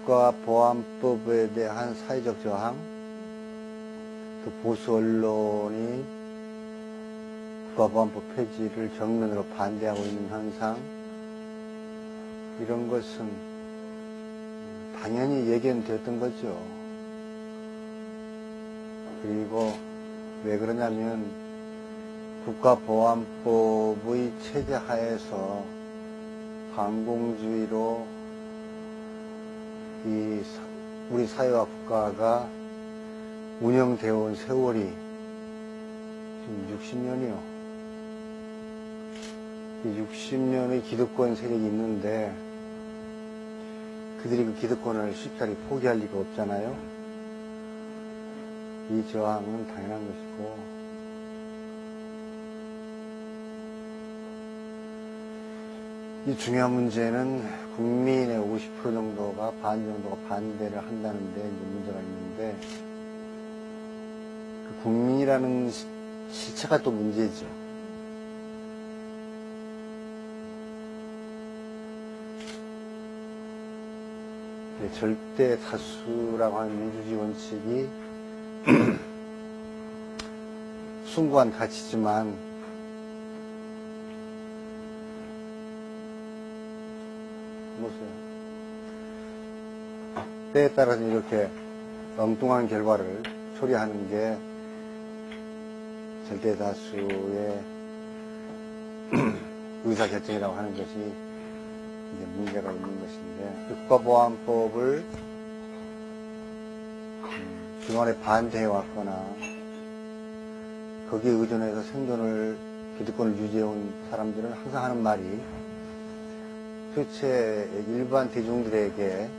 국가보안법에 대한 사회적 저항, 또 보수 언론이 국가보안법 폐지를 정면으로 반대하고 있는 현상, 이런 것은 당연히 예견되었던 거죠. 그리고 왜 그러냐면 국가보안법의 체제 하에서 반공주의로 우리 사회와 국가가 운영되어 온 세월이 지금 60년이요. 이 60년의 기득권 세력이 있는데 그들이 그 기득권을 쉽사리 포기할 리가 없잖아요. 이 저항은 당연한 것이고, 이 중요한 문제는 국민의 50% 정도가 반대를 한다는 데 문제가 있는데, 그 국민이라는 실체가 또 문제죠. 절대 다수라고 하는 민주주의 원칙이 숭고한 가치지만 보세요. 때에 따라서 이렇게 엉뚱한 결과를 초래하는 게 절대 다수의 의사결정이라고 하는 것이 이제 문제가 있는 것인데, 국가보안법을 그동안에 반대해왔거나 거기에 의존해서 기득권을 유지해온 사람들은 항상 하는 말이, 도대체 일반 대중들에게,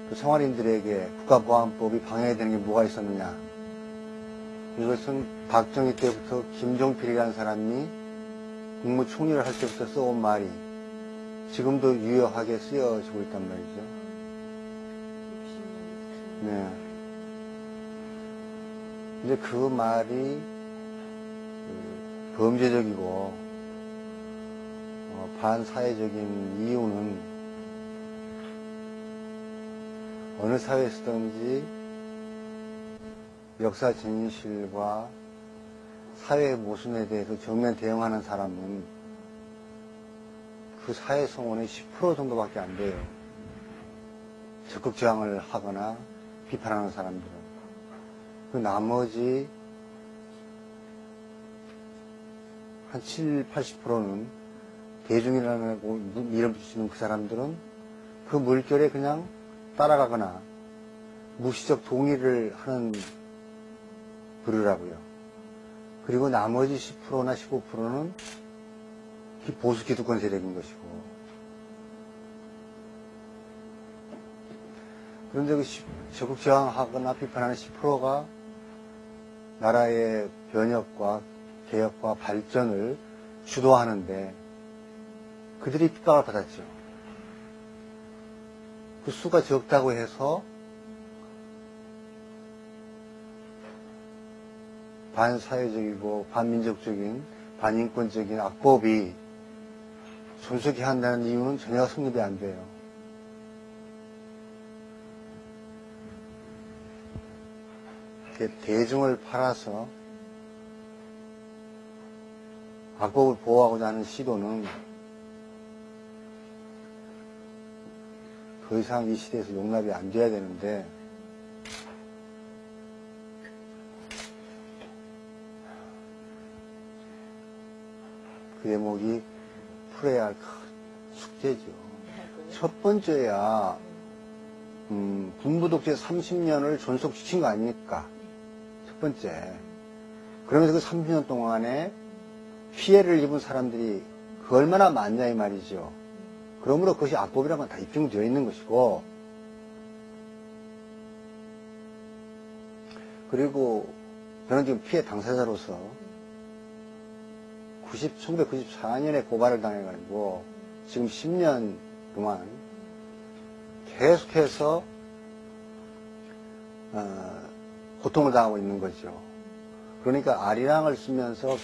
또 생활인들에게 국가보안법이 방해되는 게 뭐가 있었느냐. 이것은 박정희 때부터 김종필이라는 사람이 국무총리를 할 때부터 써온 말이 지금도 유효하게 쓰여지고 있단 말이죠. 네. 근데 그 말이 범죄적이고 반사회적인 이유는 어느 사회에서든지 역사 진실과 사회의 모순에 대해서 정면 대응하는 사람은 그 사회 성원의 10% 정도밖에 안 돼요. 적극 저항을 하거나 비판하는 사람들은. 그 나머지 한 70, 80%는 대중이라고 밀어붙이는 그 사람들은 그 물결에 그냥 따라가거나 무시적 동의를 하는 부류라고요. 그리고 나머지 10%나 15%는 보수 기득권 세력인 것이고. 그런데 그 적극 저항하거나 비판하는 10%가 나라의 변혁과 개혁과 발전을 주도하는데 그들이 핍박을 받았죠. 그 수가 적다고 해서 반사회적이고 반민족적인 반인권적인 악법이 존속해야 한다는 이유는 전혀 성립이 안 돼요. 대중을 팔아서 악법을 보호하고자 하는 시도는 더 이상 이 시대에서 용납이 안 돼야 되는데, 그 대목이 풀어야 할 큰 숙제죠. 첫 번째야 군부독재 30년을 존속시킨 거 아닙니까? 첫 번째. 그러면서 그 30년 동안에 피해를 입은 사람들이 그 얼마나 많냐 이 말이죠. 그러므로 그것이 악법이라는 건 다 입증되어 있는 것이고, 그리고 저는 지금 피해 당사자로서 1994년에 고발을 당해가지고 지금 10년 동안 계속해서 고통을 당하고 있는 거죠. 그러니까 아리랑을 쓰면서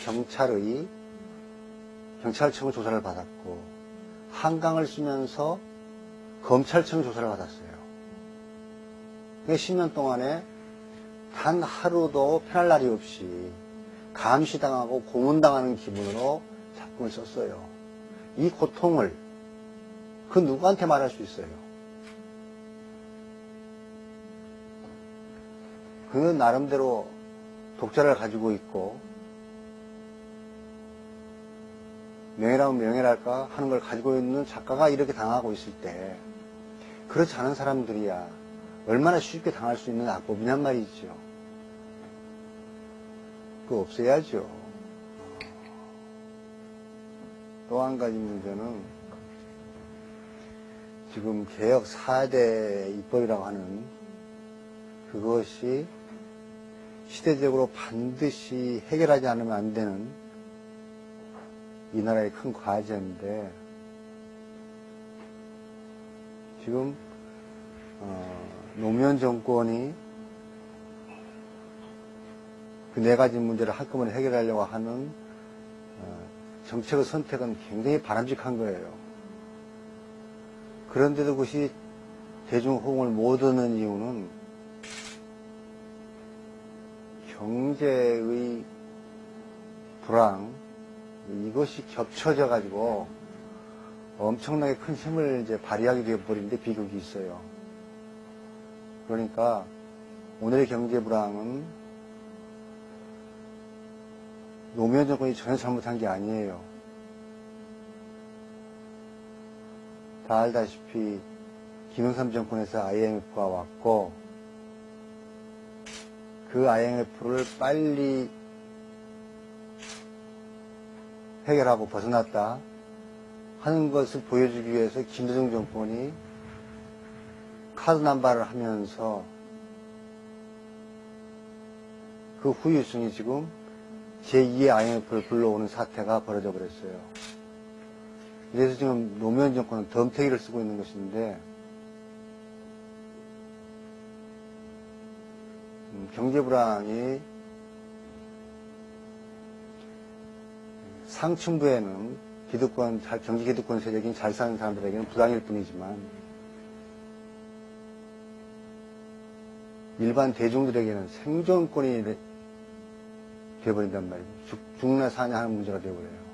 경찰청의 조사를 받았고, 한강을 쓰면서 검찰청 조사를 받았어요. 10년 동안에 단 하루도 편할 날이 없이 감시당하고 고문당하는 기분으로 작품을 썼어요. 이 고통을 그 누구한테 말할 수 있어요? 그는 나름대로 독자를 가지고 있고 명예라면 명예랄까 하는 걸 가지고 있는 작가가 이렇게 당하고 있을 때 그렇지 않은 사람들이야 얼마나 쉽게 당할 수 있는 악법이냔 말이죠. 그거 없애야죠. 또 한 가지 문제는 지금 개혁 4대 입법이라고 하는 그것이 시대적으로 반드시 해결하지 않으면 안 되는 이 나라의 큰 과제인데 지금 노무현 정권이 그 네 가지 문제를 한꺼번에 해결하려고 하는 정책의 선택은 굉장히 바람직한 거예요. 그런데도 그것이 대중 호응을 못 얻는 이유는 경제의 불황 이것이 겹쳐져 가지고 엄청나게 큰 힘을 이제 발휘하게 되어버리는데 비극이 있어요. 그러니까 오늘의 경제 불황은 노무현 정권이 전혀 잘못한 게 아니에요. 다 알다시피 김영삼 정권에서 IMF가 왔고 그 IMF를 빨리 해결하고 벗어났다 하는 것을 보여주기 위해서 김대중 정권이 카드 남발을 하면서 그 후유증이 지금 제2의 IMF를 불러오는 사태가 벌어져 버렸어요. 그래서 지금 노무현 정권은 덤태기를 쓰고 있는 것인데 경제 불황이 상층부에는 경제 기득권 세력인 잘 사는 사람들에게는 불황일 뿐이지만 일반 대중들에게는 생존권이 되어버린단 말이에요. 죽나 사냐 하는 문제가 되어버려요.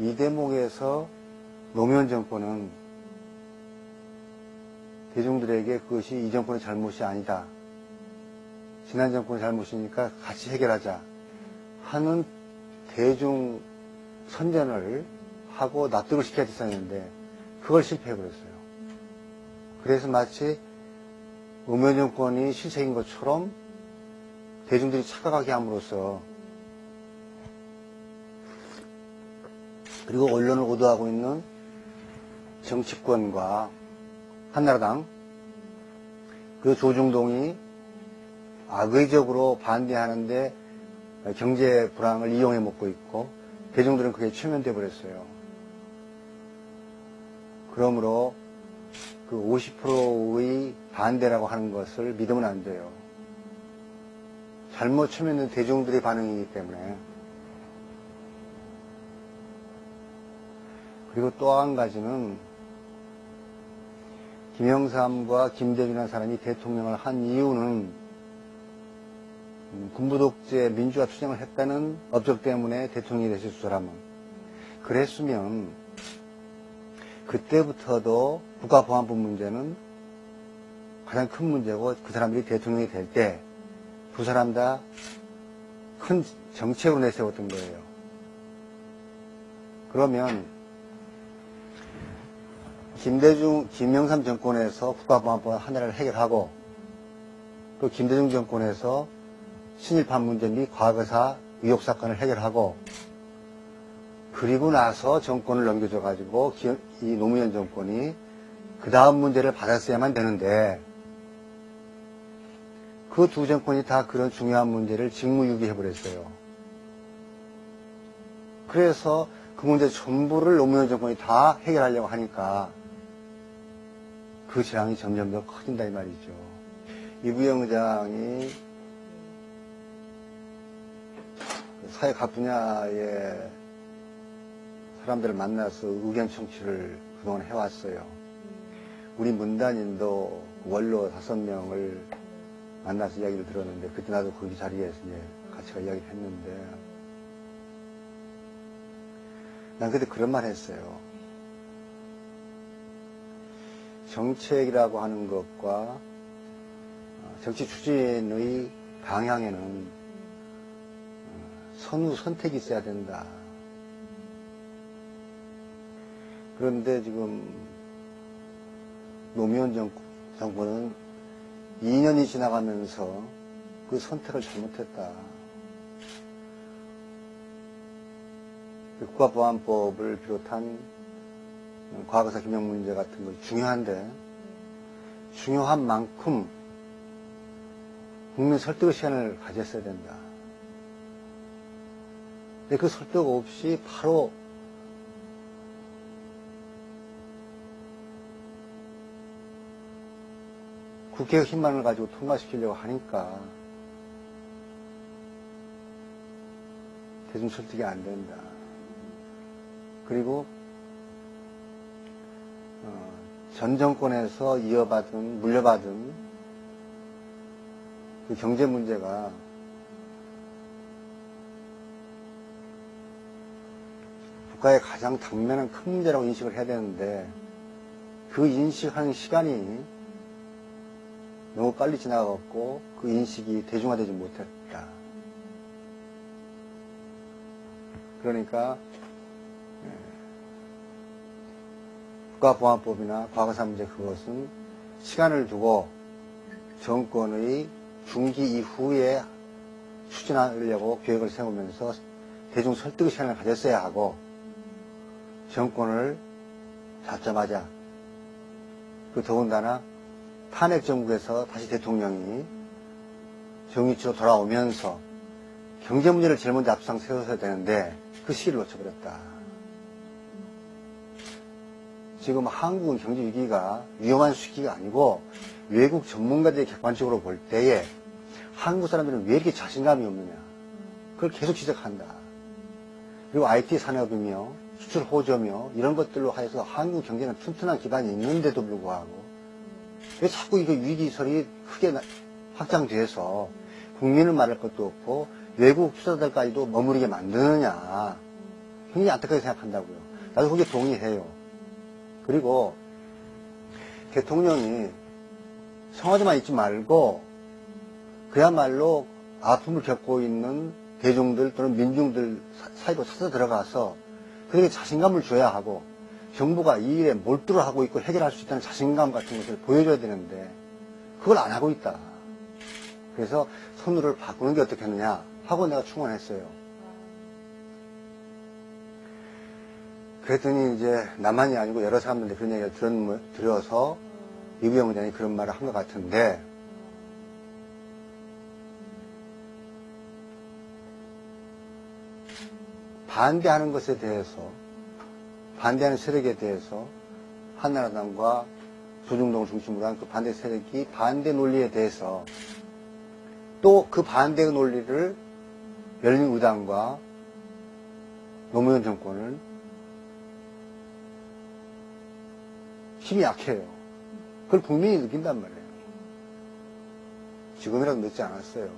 이 대목에서 노무현 정권은 대중들에게 그것이 이 정권의 잘못이 아니다. 지난 정권의 잘못이니까 같이 해결하자 하는 대중 선전을 하고 납득을 시켜야 됐었는데 그걸 실패해버렸어요. 그래서 마치 노무현 정권이 실책인 것처럼 대중들이 착각하게 함으로써 그리고 언론을 오도하고 있는 정치권과 한나라당 그 조중동이 악의적으로 반대하는데 경제 불황을 이용해 먹고 있고 대중들은 그게 최면돼 버렸어요. 그러므로 그 50%의 반대라고 하는 것을 믿으면 안 돼요. 잘못 최면된 대중들의 반응이기 때문에. 그리고 또 한 가지는 김영삼과 김대중이라는 사람이 대통령을 한 이유는 군부독재 민주화 투쟁을 했다는 업적 때문에 대통령이 됐을 두 사람은. 그랬으면 그때부터도 국가보안법 문제는 가장 큰 문제고 그 사람들이 대통령이 될 때 두 사람 다 큰 정책으로 내세웠던 거예요. 그러면 김영삼 정권에서 국가보안법 하나를 해결하고 또 김대중 정권에서 친일파 문제 및 과거사 의혹사건을 해결하고 그리고 나서 정권을 넘겨줘가지고 이 노무현 정권이 그 다음 문제를 받았어야만 되는데 그 두 정권이 다 그런 중요한 문제를 직무유기해버렸어요. 그래서 그 문제 전부를 노무현 정권이 다 해결하려고 하니까 그 재앙이 점점 더 커진다 이 말이죠. 이 부영장이 사회 각 분야의 사람들을 만나서 의견 청취를 그동안 해왔어요. 우리 문단인도 원로 5명을 만나서 이야기를 들었는데, 그때 나도 거기 자리에서 이제 같이 이야기를 했는데, 난 그때 그런 말 했어요. 정책이라고 하는 것과 정치 추진의 방향에는 선후 선택이 있어야 된다. 그런데 지금 노무현 정부는 2년이 지나가면서 그 선택을 잘못했다. 국가보안법을 비롯한 과거사 김영 문제 같은 거 중요한데, 중요한 만큼 국민 설득의 시간을 가졌어야 된다. 근데 그 설득 없이 바로 국회의 힘만을 가지고 통과시키려고 하니까 대중 설득이 안 된다. 그리고 전 정권에서 물려받은 그 경제 문제가 국가의 가장 당면한 큰 문제라고 인식을 해야 되는데, 그 인식하는 시간이 너무 빨리 지나갔고 그 인식이 대중화되지 못했다. 그러니까 국가보안법이나 과거사 문제, 그것은 시간을 두고 정권의 중기 이후에 추진하려고 계획을 세우면서 대중 설득의 시간을 가졌어야 하고, 정권을 잡자마자, 그 더군다나 탄핵 정국에서 다시 대통령이 정의치로 돌아오면서 경제 문제를 제일 먼저 앞상 세워서야 되는데 그 시기를 놓쳐버렸다. 지금 한국은 경제 위기가 위험한 시기가 아니고, 외국 전문가들이 객관적으로 볼 때에 한국 사람들은 왜 이렇게 자신감이 없느냐, 그걸 계속 지적한다. 그리고 IT 산업이며 수출 호조며 이런 것들로 하여서 한국 경제는 튼튼한 기반이 있는데도 불구하고 왜 자꾸 이거 위기설이 크게 확장돼서 국민은 말할 것도 없고 외국 투자자들까지도 머무르게 만드느냐, 굉장히 안타깝게 생각한다고요. 나도 거기에 동의해요. 그리고 대통령이 청와대만 있지 말고 그야말로 아픔을 겪고 있는 대중들 또는 민중들 사이로 찾아 들어가서 그에게 자신감을 줘야 하고, 정부가 이 일에 몰두를 하고 있고 해결할 수 있다는 자신감 같은 것을 보여줘야 되는데 그걸 안 하고 있다. 그래서 선우를 바꾸는 게 어떻겠느냐 하고 내가 충원했어요. 그랬더니 이제 나만이 아니고 여러 사람들한테 그런 얘기를 들어서 이부영 의장이 그런 말을 한 것 같은데, 반대하는 것에 대해서, 반대하는 세력에 대해서 한나라당과 조중동을 중심으로 한 그 반대 세력이 반대 논리에 대해서 또 그 반대의 논리를 열린우당과 노무현 정권은 힘이 약해요. 그걸 국민이 느낀단 말이에요. 지금이라도 늦지 않았어요.